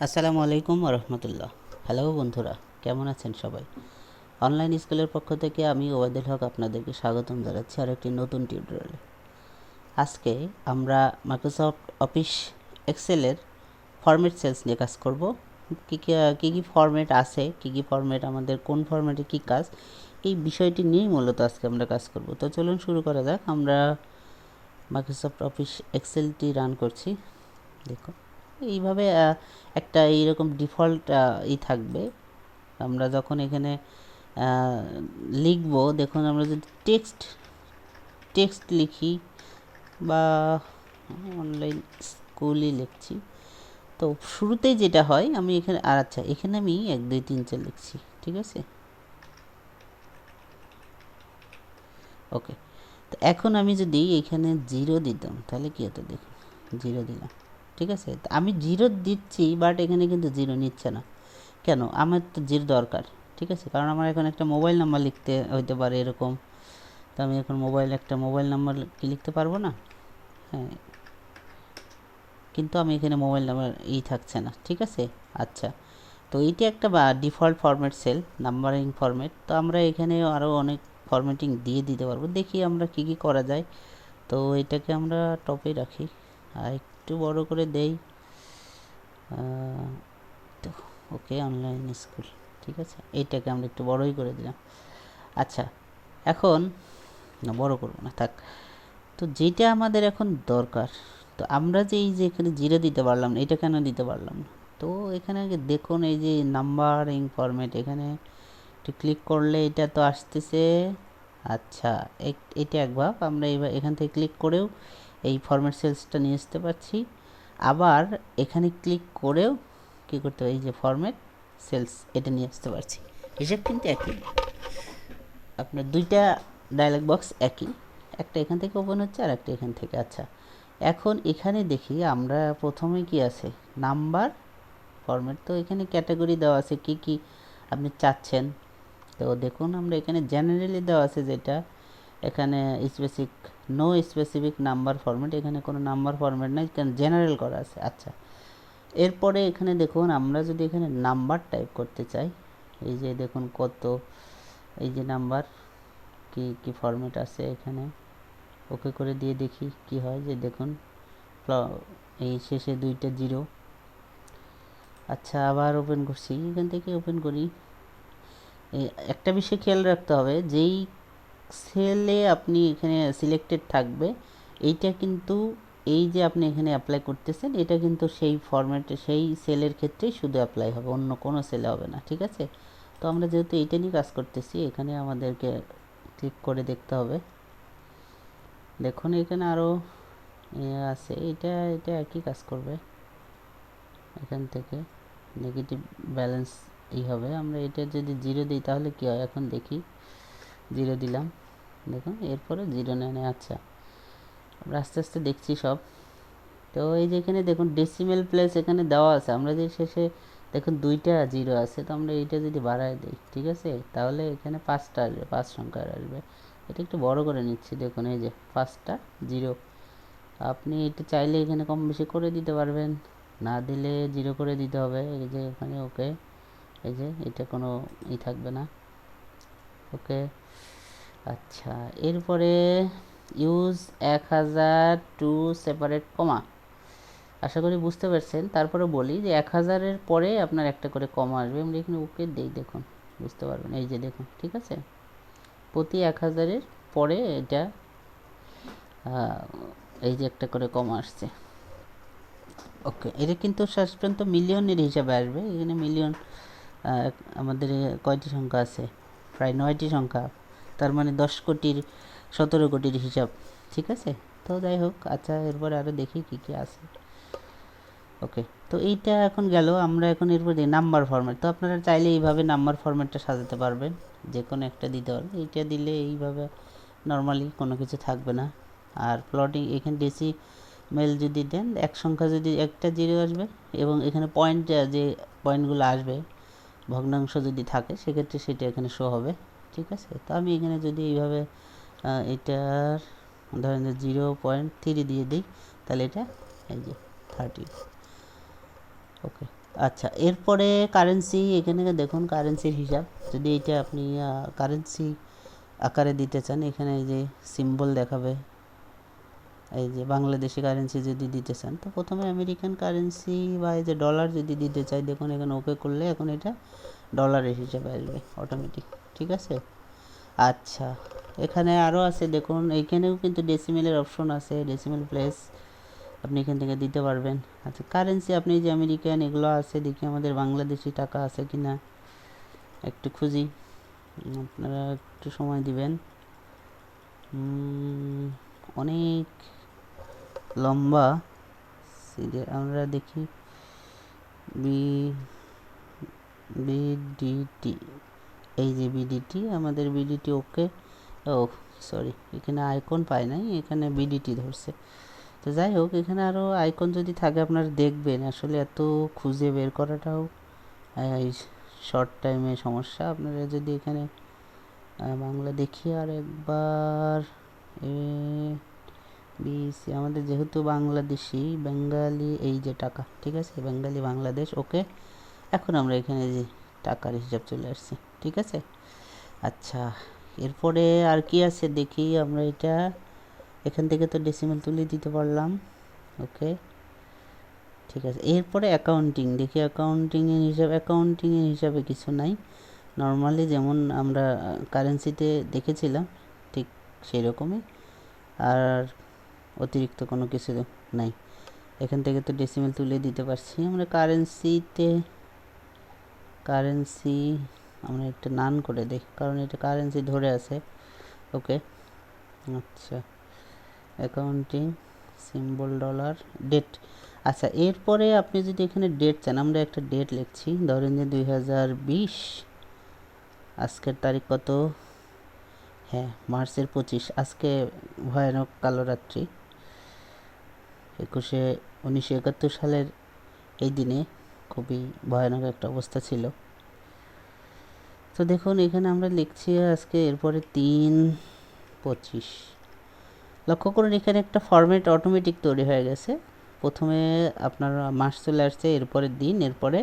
আসসালামু আলাইকুম রহমতুল্লাহ। হ্যালো বন্ধুরা, কেমন আছেন সবাই? অনলাইন স্কুলের পক্ষ থেকে আমি ওবায়দুল হক আপনাদেরকে স্বাগতম জানাচ্ছি আর একটি নতুন টিউটোরিয়ালে। আজকে আমরা মাইক্রোসফট অফিস এক্সেলের ফরম্যাট সেলস নিয়ে কাজ করব। কী কী ফরম্যাট আছে, কী ফরম্যাট আমাদের, কোন ফরম্যাটে কী কাজ, এই বিষয়টি নিয়েই মূলত আজকে আমরা কাজ করব। তো চলুন শুরু করা যাক। আমরা মাইক্রোসফট অফিস এক্সেলটি রান করছি। দেখো এইভাবে একটা এইরকম ডিফল্ট থাকবে। আমরা যখন এখানে লিখব, দেখুন আমরা যদি টেক্সট লিখি বা অনলাইন স্কুলই লিখছি, তো শুরুতেই যেটা হয় আমি এখানে আচ্ছা এখানে আমি 1 2 3 4 লিখছি, ঠিক আছে। ওকে, তো এখন আমি যদি এখানে 0 দিতাম তাহলে কী হতো, দেখুন 0 দিলাম, ঠিক আছে। আমি 0 দিচ্ছি, বাট এখানে কিন্তু 0 নিচ্ছে না। কেন? আমার তো 0 দরকার, ঠিক আছে, কারণ আমার এখন একটা মোবাইল নাম্বার লিখতে হইতে পারে এরকম। তো আমি এখন একটা মোবাইল নাম্বার কি লিখতে পারবো না? হ্যাঁ, কিন্তু আমি এখানে মোবাইল নাম্বার থাকছে না, ঠিক আছে। আচ্ছা, তো এইটি একটা default format sell, numbering format. তো আমরা এখানে আরও অনেক ফরম্যাটিং দিতে পারবো। দেখি আমরা কি করা যায়। তো এটাকে আমরা টপে রাখি আর একটু বড় করে দেই। তো ওকে, অনলাইন স্কুল, ঠিক আছে, এইটাকে আমরা একটু বড়ই করে দিলাম। আচ্ছা, এখন না, বড় করব না, থাক। তো যেটা আমাদের এখন দরকার, তো আমরা যে এই যে এখানে 0 দিতে পারলাম না, এটা কেন দিতে পারলাম না? তো এখানে দেখুন এই যে নাম্বারিং ফরম্যাট, এখানে একটু ক্লিক করলে এটা তো আসতেছে। আচ্ছা, এটা একবার আমরা এবার এখান থেকে ক্লিক করেও এই ফরম্যাট সেলসটা নিয়ে আসতে পারছি। আবার এখানে ক্লিক করেও কী করতে হবে, এই যে ফরম্যাট সেলস, এটা নিয়ে আসতে পারছি। হিসেব কিন্তু একই, আপনার দুইটা ডায়লগ বক্স একই, একটা এখান থেকে ওপেন হচ্ছে আর একটা এখান থেকে। আচ্ছা, এখন এখানে দেখি আমরা প্রথমে কি আছে, নাম্বার ফরম্যাট। তো এখানে ক্যাটাগরি দেওয়া আছে কি কি আপনি চাচ্ছেন। তো দেখুন আমরা এখানে জেনারেলি দেওয়া আছে, যেটা এখানে নো স্পেসিফিক নাম্বার ফরম্যাট, এখানে কোনো নাম্বার ফরম্যাট নাই, কারণ জেনারেল করা আছে। আচ্ছা, এরপরে এখানে দেখুন আমরা যদি এখানে নাম্বার টাইপ করতে চাই, এই যে দেখুন কত, এই যে নাম্বার কি ফরম্যাট আছে এখানে, ওকে করে দিয়ে দেখি কি হয়। যে দেখুন এই শেষে 2টা 0। আচ্ছা, আবার ওপেন করছি, এখান থেকে ওপেন করি। একটা বিষয় খেয়াল রাখতে হবে, যেই সেলে আপনি এখানে সিলেক্টেড থাকবে, এইটা কিন্তু এই যে আপনি এখানে অ্যাপ্লাই করতেছেন, এটা কিন্তু সেই ফরম্যাটে সেই সেলের ক্ষেত্রেই শুধু অ্যাপ্লাই হবে, অন্য কোনো সেলে হবে না, ঠিক আছে। তো আমরা যেহেতু এইটা নিয়ে কাজ করতেছি, এখানে আমাদেরকে ক্লিক করে দেখতে হবে। দেখুন এখানে আরও আছে, এটা একই কাজ করবে। এখান থেকে নেগেটিভ ব্যালেন্স হবে। আমরা এটা যদি 0 দিই তাহলে কি হয়, এখন দেখি। 0 দিলাম, দেখুন এরপরে 0 নেয়। আচ্ছা, আমরা আস্তে আস্তে দেখছি সব। তো এই যে এখানে দেখুন ডেসিমেল প্লেস এখানে দেওয়া আছে, আমরা যে শেষে দেখুন 2টা 0 আছে, তো আমরা এইটা যদি বাড়ায় দিই, ঠিক আছে, তাহলে এখানে 5টা আসবে, 5 সংখ্যার আসবে। এটা একটু বড় করে নিচ্ছি, দেখুন এই যে 5টা 0। আপনি এটা চাইলে এখানে কম বেশি করে দিতে পারবেন, না দিলে 0 করে দিতে হবে। এই যে এখানে ওকে, এই যে এটা কোনো থাকবে না, ওকে। আচ্ছা, এরপরে ইউজ 1000 টু সেপারেট কমা, আশা করি বুঝতে পারছেন। তারপরে বলি যে 1000-এর পরে আপনার একটা করে কমা আসবে, আমরা এখানে ওকে দিই, দেখুন বুঝতে পারবেন। এই যে দেখুন, ঠিক আছে, প্রতি 1000-এর পরে এটা এই যে একটা করে কমা আসছে। ওকে, এটা কিন্তু শেষ পর্যন্ত মিলিয়নের হিসাবে আসবে। এখানে মিলিয়ন আমাদের কয়টি সংখ্যা আছে, প্রায় 9টি সংখ্যা, তার মানে 10 কোটির 17 কোটির হিসাব, ঠিক আছে। তো যাই হোক, আচ্ছা এরপরে আরও দেখি কি আছে। ওকে, তো এইটা এখন গেল। আমরা এখন এরপর দিই নাম্বার ফরম্যাট। তো আপনারা চাইলে এইভাবে নাম্বার ফরম্যাটটা সাজাতে পারবেন, যে কোনো একটা দিতে পারবেন। এইটা দিলে এইভাবে নর্মালি কোনো কিছু থাকবে না। আর প্লটিং, এখানে ডেসিমেল যদি দেন, এক সংখ্যা যদি একটা 0 আসবে, এবং এখানে পয়েন্ট, যে পয়েন্টগুলো আসবে ভগ্নাংশ যদি থাকে, সেক্ষেত্রে সেটা এখানে শো হবে, ঠিক আছে। তো আমি এখানে যদি এইভাবে এটার ধরেন 0.3 দিয়ে দিই, তাহলে এটা এই যে 30। ওকে, আচ্ছা, এরপরে কারেন্সি, এখানে দেখুন কারেন্সির হিসাব। যদি এটা আপনি কারেন্সি আকারে দিতে চান, এখানে এই যে সিম্বল দেখাবে, এই যে বাংলাদেশি কারেন্সি যদি দিতে চান, তো প্রথমে আমেরিকান কারেন্সি বা এই যে ডলার যদি দিতে চাই, দেখুন এখানে ওকে করলে এখন এটা ডলারের হিসাবে আসবে অটোমেটিক। ঠিক আছে। আচ্ছা, এখানে আরও আছে দেখুন, এইখানেও কিন্তু ডেসিমেলের অপশন আছে, ডেসিমেল প্লেস আপনি এখান থেকে দিতে পারবেন। আচ্ছা, কারেন্সি আপনি যে আমেরিকান এগুলো আছে, দেখি আমাদের বাংলাদেশি টাকা আছে কি না একটু খুঁজি, আপনারা একটু সময় দিবেন। অনেক লম্বা আমরা দেখি বিডিটি, এই যে বিডিটি, আমাদের বিডিটি ওকে। ও সরি, এখানে আইকন পাই নাই, এখানে বিডিটি ধরছে। তো যাই হোক, এখানে আরও আইকন যদি থাকে আপনারা দেখবেন, আসলে এত খুঁজে বের করাটাও এই শর্ট টাইমে সমস্যা। আপনারা যদি এখানে বাংলা দেখি আর একবার, বিসি আমাদের যেহেতু বাংলাদেশি, বেঙ্গালি, এই যে টাকা, ঠিক আছে, বেঙ্গালি বাংলাদেশ, ওকে। এখন আমরা এখানে যে টাকার হিসাব চলে আসছে, ঠিক আছে। আচ্ছা, এরপরে আর কি আছে দেখি আমরা, এটা এখান থেকে তো ডেসিমেল তুলে দিতে পারলাম, ওকে, ঠিক আছে। এরপরে অ্যাকাউন্টিং দেখি, অ্যাকাউন্টিংয়ের হিসাবে কিছু নাই, নর্মালি যেমন আমরা কারেন্সিতে দেখেছিলাম ঠিক সেই রকমই, আর অতিরিক্ত কোনো কিছু নাই। এখান থেকে তো ডেসিমেল তুলে দিতে পারছি আমরা। কারেন্সি আমরা একটা নান করে দিই, কারণ এটা কারেন্সি ধরে আছে, ওকে। আচ্ছা, অ্যাকাউন্টিং, সিম্বল ডলার, ডেট। আচ্ছা, এরপরে আপনি যদি এখানে ডেট চান, আমরা একটা ডেট লিখছি, ধরেন যে 2020, আজকের তারিখ কত, হ্যাঁ মার্চের 25, আজকে ভয়ানক কালো রাত্রি, 1971 সালের এই দিনে খুবই ভয়ানক একটা অবস্থা ছিল। তো দেখুন এখানে আমরা লিখছি আজকে, এরপরে 3/25, লক্ষ্য করুন এখানে একটা ফরম্যাট অটোমেটিক তৈরি হয়ে গেছে। প্রথমে আপনার মাস চলে আসছে, এরপরে দিন, এরপরে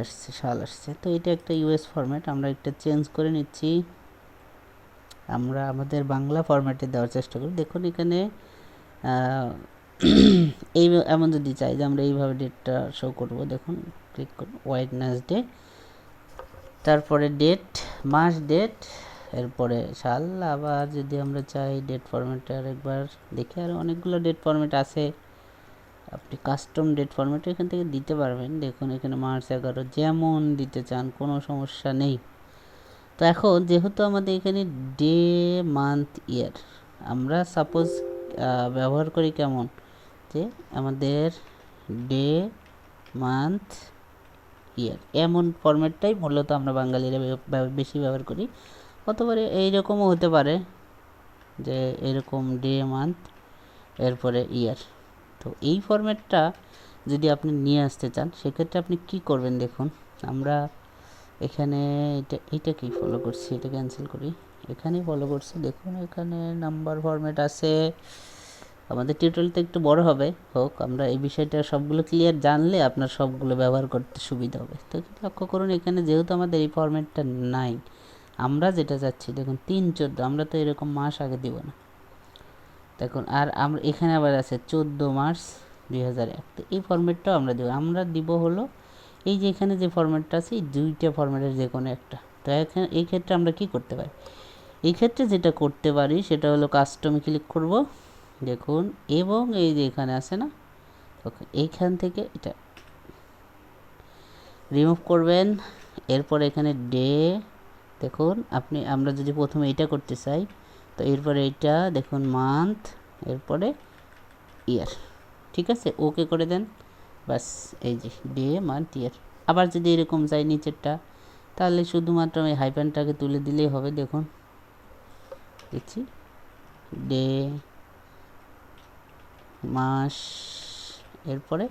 আসছে, সাল আসছে। তো এটা একটা ইউএস ফরম্যাট, আমরা একটা চেঞ্জ করে নিচ্ছি, আমরা আমাদের বাংলা ফরম্যাটে দেওয়ার চেষ্টা করি। দেখুন এখানে এই এমন যদি চাই যে আমরা এইভাবে ডেটটা শো করব, দেখুন ক্লিক করুন ওয়েডনেসডে, তারপরে ডেট, মাস, ডেট, এরপরে সাল। আবার যদি আমরা চাই ডেট ফরম্যাটে আরেকবার দেখি, আর অনেকগুলো ডেট ফরম্যাট আছে, আপনি কাস্টম ডেট ফরম্যাটে এখান থেকে দিতে পারবেন। দেখুন এখানে মার্চ 11 যেমন দিতে চান, কোনো সমস্যা নেই। তো এখন যেহেতু আমাদের এখানে ডে, মান্থ, ইয়ার, আমরা সাপোজ ব্যবহার করি কেমন, যে আমাদের ডে, মান্থ, ইয়ার, এমন ফরম্যাটটাই মূলত আমরা বাঙালিরা বেশি ব্যবহার করি। অথবা এইরকমও হতে পারে যে এরকম ডে, মান্থ, এরপরে ইয়ার। তো এই ফরম্যাটটা যদি আপনি নিয়ে আসতে চান, সেক্ষেত্রে আপনি কি করবেন, দেখুন আমরা এখানে এটা কি ফলো করছি, এটা ক্যান্সেল করি, এখানে ফলো করছি। দেখুন এখানে নাম্বার ফরম্যাট আছে, আমাদের টিউটোরিয়ালটা একটু বড় হবে, হোক, আমরা এই বিষয়টা সবগুলো ক্লিয়ার জানলে আপনার সবগুলো ব্যবহার করতে সুবিধা হবে। তো লক্ষ্য করুন এখানে যেহেতু আমাদের এই ফরম্যাটটা নাই, আমরা যেটা চাচ্ছি, দেখুন 3/14, আমরা তো এরকম মাস আগে দিব না, দেখুন। আর আমরা এখানে আবার আছে 14 মার্চ 2001, তো এই ফরম্যাটটাও আমরা দিব হলো এই যে এখানে যে ফরম্যাটটা আছে, এই দুইটা ফরম্যাটের যে কোনো একটা। তো এখানে এই ক্ষেত্রে আমরা কি করতে পারি, এই ক্ষেত্রে যেটা করতে পারি সেটা হলো কাস্টমে ক্লিক করব, দেখুন, এবং এই যে এখানে আছে না, ওকে, এইখান থেকে এটা রিমুভ করবেন। এরপর এখানে ডে, দেখুন আমরা যদি প্রথমে এটা করতে চাই, তো এরপরে এইটা দেখুন মান্থ, এরপরে ইয়ার, ঠিক আছে, ওকে করে দেন, বাস, এই যে ডে, মান্থ, ইয়ার। আবার যদি এরকম চাই নিচেরটা, তাহলে শুধুমাত্র আমি হাইফেনটাকে তুলে দিলেই হবে। দেখুন দেখছি ডে, মাস, এরপরে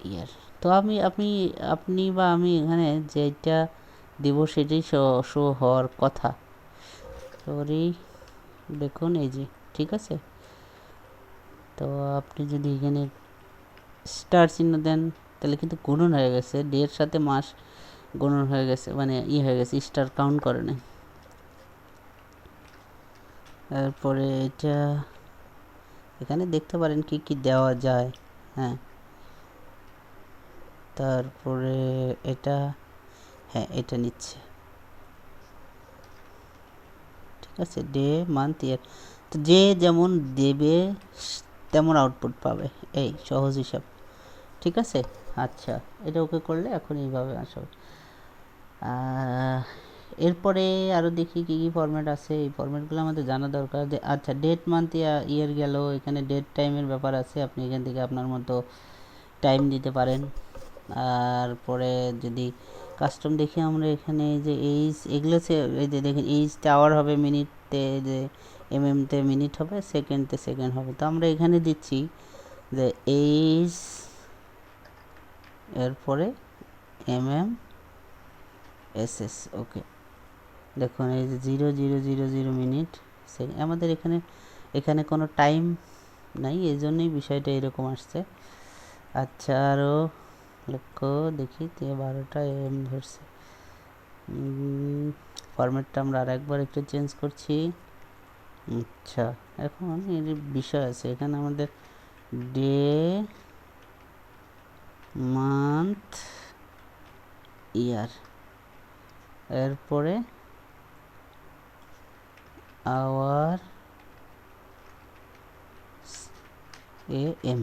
ইয়ার। তো আপনি বা আমি এখানে যেটা দিব সেটাই শো হওয়ার কথা, সরি, দেখুন এই যে, ঠিক আছে। তো আপনি যদি এখানে স্টার চিহ্ন দেন, তাহলে কিন্তু গুণন হয়ে গেছে, ডে এর সাথে মাস গুণন হয়ে গেছে, মানে হয়ে গেছে, স্টার কাউন্ট করে নাই। তারপরে এটা এখানে দেখতে পারেন কি কি দেওয়া যায়। হ্যাঁ, তারপরে এটা, হ্যাঁ এটা নিচ্ছে, ঠিক আছে, ডে মান্থ ইয়ার। তো যে যেমন দেবে তেমন আউটপুট পাবে, এই সহজ হিসাব, ঠিক আছে। আচ্ছা, এটা ওকে করলে এখন এইভাবে আসবে। এরপরে আরও দেখি কী কী ফরম্যাট আছে, এই ফরম্যাটগুলো আমাদের জানা দরকার। যে আচ্ছা, ডেট মান্থ ইয়ার গেল, এখানে ডেট টাইমের ব্যাপার আছে, আপনি এখান থেকে আপনার মতো টাইম দিতে পারেন। আর পরে যদি কাস্টম দেখি আমরা এখানে যে এইজ, এগুলো এই যে দেখেন এইজতে আওয়ার হবে, মিনিটতে যে এমএমতে মিনিট হবে, সেকেন্ডতে সেকেন্ড হবে। তো আমরা এখানে দিচ্ছি যে এইজ, এরপরে এমএম এসএস, ওকে। দেখুন এই যে 0000 মিনিট, আমাদের এখানে কোনো টাইম নাই, এই জন্যই বিষয়টা এরকম আসছে। আচ্ছা, আরও লক্ষ্য দেখি 12টা এম ধরছে। ফরম্যাটটা আমরা আর একবার একটু চেঞ্জ করছি। আচ্ছা, এখন এর বিষয় আছে এখানে আমাদের ডে মান্থ ইয়ার, এরপরে আওয়ার এম,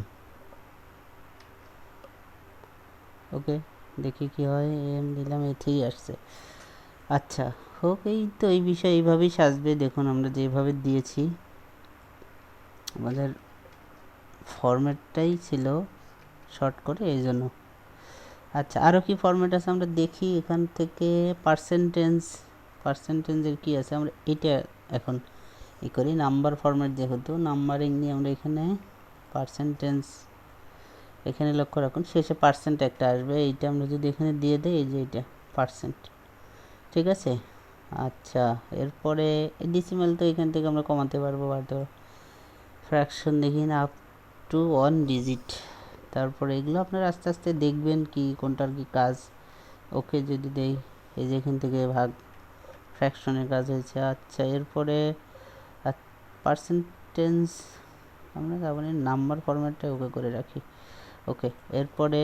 ওকে। দেখি কি হয়, এম দিলাম, এ3 আসছে। আচ্ছা হোক, এই তো এই বিষয় এইভাবেই সাজবে। দেখুন আমরা যেভাবে দিয়েছি, আমাদের ফরম্যাটটাই ছিল শর্ট করে, এই জন্য। আচ্ছা, আরও কি ফরম্যাট আছে আমরা দেখি এখান থেকে। পার্সেন্টেজের কি আছে, আমরা এটা এখন ই করি। নাম্বার ফরম্যাট, যেহেতু নাম্বারিং নিয়ে আমরা এখানে পার্সেন্টেজ, এখানে লক্ষ্য রাখুন শেষে পার্সেন্ট একটা আসবে, এইটা আমরা যদি এখানে দিয়ে দেই, এই যে এটা পার্সেন্ট, ঠিক আছে। আচ্ছা, এরপরে ডিসিমাল তো এখান থেকে আমরা কমাতে পারবো, বাড়তে পারবো। ফ্র্যাকশন দেখি না, আপ টু 1 ডিজিট। তারপরে এগুলো আপনারা আস্তে আস্তে দেখবেন কি কোনটার কি কাজ। ওকে যদি দেই, এই যে এখান থেকে ভাগ, ফ্র্যাকশনের কাজ হয়েছে। আচ্ছা, এরপরে পার্সেন্টেজ আমরা তারপরে নাম্বার ফরম্যাটটা ওকে করে রাখি, ওকে। এরপরে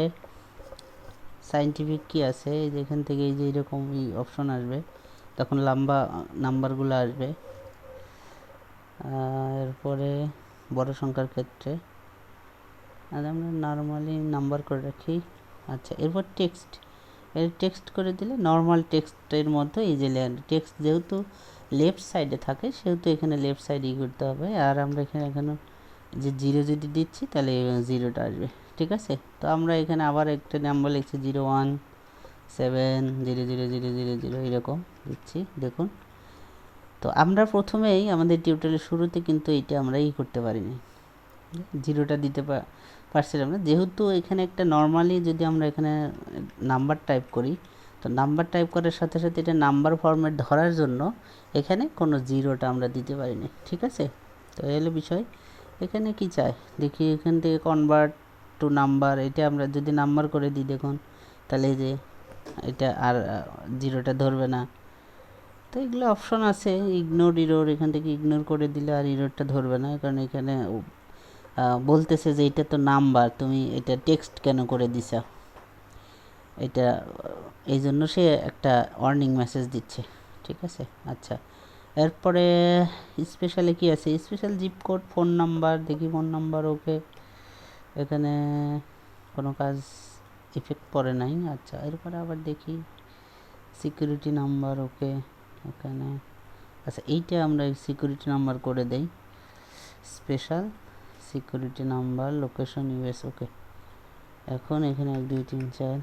সাইন্টিফিক কি আছে, এই যে এখান থেকে এই যে এরকম অপশন আসবে, তখন লম্বা নাম্বারগুলো আসবে। এরপরে বড় সংখ্যার ক্ষেত্রে আর আমরা নর্মালি নাম্বার করে রাখি। আচ্ছা, এরপর টেক্সট করে দিলে নর্মাল টেক্সটের মতো এই যে টেক্সট যেহেতু লেফট সাইডে থাকে, সেহেতু এখানে লেফট সাইড করতে হবে। আর আমরা এখানে যে 0 যদি দিচ্ছি, তাহলে 0টা আসবে, ঠিক আছে। তো আমরা এখানে আবার একটা নাম্বার লিখছি 01700000 এরকম দিচ্ছি, দেখুন। তো আমরা প্রথমেই আমাদের টিউটোরিয়ালের শুরুতে কিন্তু এইটা আমরা করতে পারিনি, 0টা দিতে পারছিলাম না, যেহেতু এখানে একটা নর্মালি যদি আমরা এখানে নাম্বার টাইপ করি, তো নাম্বার টাইপ করার সাথে সাথে এটা নাম্বার ফরম্যাট ধরার জন্য এখানে কোনো 0টা আমরা দিতে পারিনি, ঠিক আছে। তো এই হলো বিষয়। এখানে কি চাই দেখি, এখান থেকে কনভার্ট টু নাম্বার, এটা আমরা যদি নাম্বার করে দিই, দেখুন তাহলে এই যে এটা আর 0টা ধরবে না। তো এগুলো অপশন আছে, ইগনোর ইরোর, এখান থেকে ইগনোর করে দিলে আর ইরোরটা ধরবে না, কারণ এখানে বলতেছে যে এটা তো নাম্বার, তুমি এটা টেক্সট কেন করে দিছ, এটা এই জন্য সে একটা ওয়ার্নিং মেসেজ দিচ্ছে, ঠিক আছে। আচ্ছা, এরপরে স্পেশালি কি আছে, special zip code, phone number, দেখি ফোন নাম্বার, ওকে। এখানে কোনো কাজ ইফেক্ট পড়ে নাই। আচ্ছা, এরপরে আবার দেখি সিকিউরিটি নাম্বার, ওকে। এখানে আচ্ছা, এইটা আমরা সিকিউরিটি নাম্বার করে দেই, special security number, location US, okay. এখন এখানে 1 2 3 4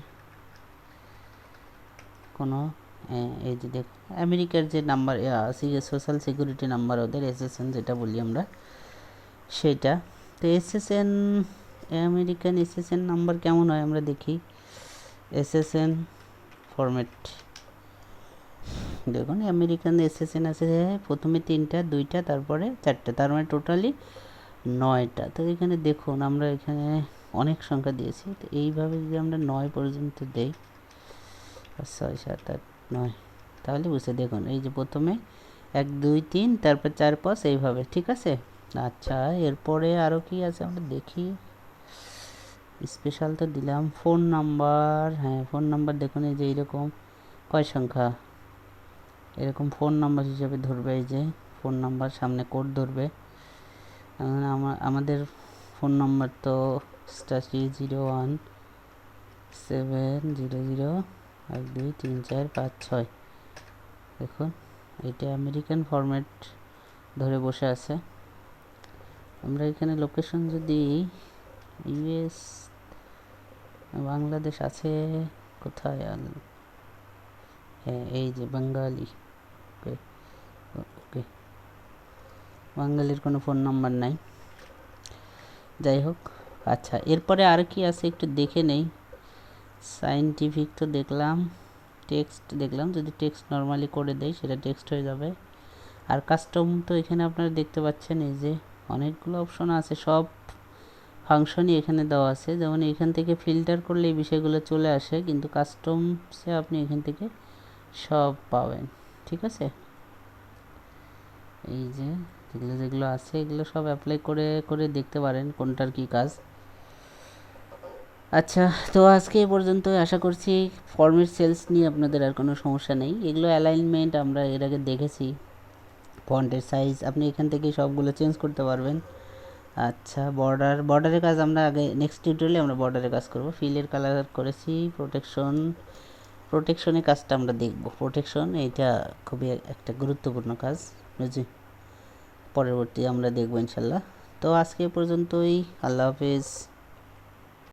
কোনো এই যে দেখ আমেরিকার যে নাম্বার সোশ্যাল সিকিউরিটি নাম্বার, ওদের এসএসএন যেটা বলি আমরা, সেটা। তো এসএসএন, আমেরিকান এসএসএন নাম্বার কেমন হয় আমরা দেখি। এসএসএন ফরম্যাট, দেখুন আমেরিকান এসএসএন আছে প্রথমে 3টা, 2টা, তারপরে 4টা, তার মানে টোটালি 9টা। তো এখানে দেখুন আমরা এখানে অনেক সংখ্যা দিয়েছি। তো এইভাবে যদি আমরা 9 পর্যন্ত দেই, 6 7 8 9, তাহলে বুঝতে দেখুন এই যে প্রথমে 1 2 3 তারপর 4 5 এইভাবে, ঠিক আছে। আচ্ছা, এরপরে আরও কি আছে আমরা দেখি। স্পেশাল তো দিলাম। ফোন নাম্বার, হ্যাঁ ফোন নাম্বার দেখুন এই যে এইরকম কয় সংখ্যা, এরকম ফোন নাম্বার হিসেবে ধরবে। এই যে ফোন নাম্বার, সামনে কোড ধরবে। আমাদের ফোন নাম্বার তো স্টার্টি 01 7 0 0 1 2 3 4 5 6। দেখুন এটা আমেরিকান ফরম্যাট ধরে বসে আছে। আমরা এখানে লোকেশন যদি ইউএস, বাংলাদেশ আছে কোথায়, হ্যাঁ এই যে বাঙালি, ওকে ওকে, বাঙালির কোনো ফোন নাম্বার নাই, যাই হোক। আচ্ছা, এরপরে আর কি আছে একটু দেখে নেই। সায়েন্টিফিক তো দেখলাম, টেক্সট দেখলাম, যদি টেক্সট নর্মালি করে দেই সেটা টেক্সট হয়ে যাবে। আর কাস্টম তো এখানে আপনারা দেখতে পাচ্ছেন এই যে অনেকগুলো অপশন আছে, সব ফাংশনই এখানে দেওয়া আছে। যেমন এখান থেকে ফিল্টার করলে এই বিষয়গুলো চলে আসে, কিন্তু কাস্টমসে আপনি এখান থেকে সব পাবেন, ঠিক আছে। এই যে যেগুলো যেগুলো আছে এগুলো সব অ্যাপ্লাই করে করে দেখতে পারেন কোনটার কি কাজ। আচ্ছা, তো আজকে এ পর্যন্তই। আশা করছি ফর্মেট সেলস নিয়ে আপনাদের আর কোনো সমস্যা নেই। এগুলো অ্যালাইনমেন্ট আমরা এর আগে দেখেছি। ফন্টের সাইজ আপনি এখান থেকে সবগুলো চেঞ্জ করতে পারবেন। আচ্ছা, বর্ডারের কাজ আমরা আগে নেক্সট টিউটোরিয়ালে আমরা বর্ডারের কাজ করব। ফিলের কালার করেছি, প্রোটেকশনের কাজটা আমরা দেখব। প্রোটেকশন এইটা খুবই একটা গুরুত্বপূর্ণ কাজ, বুঝি পরবর্তী আমরা দেখব ইনশাল্লাহ। তো আজকে পর্যন্তই, আল্লাহ হাফেজ।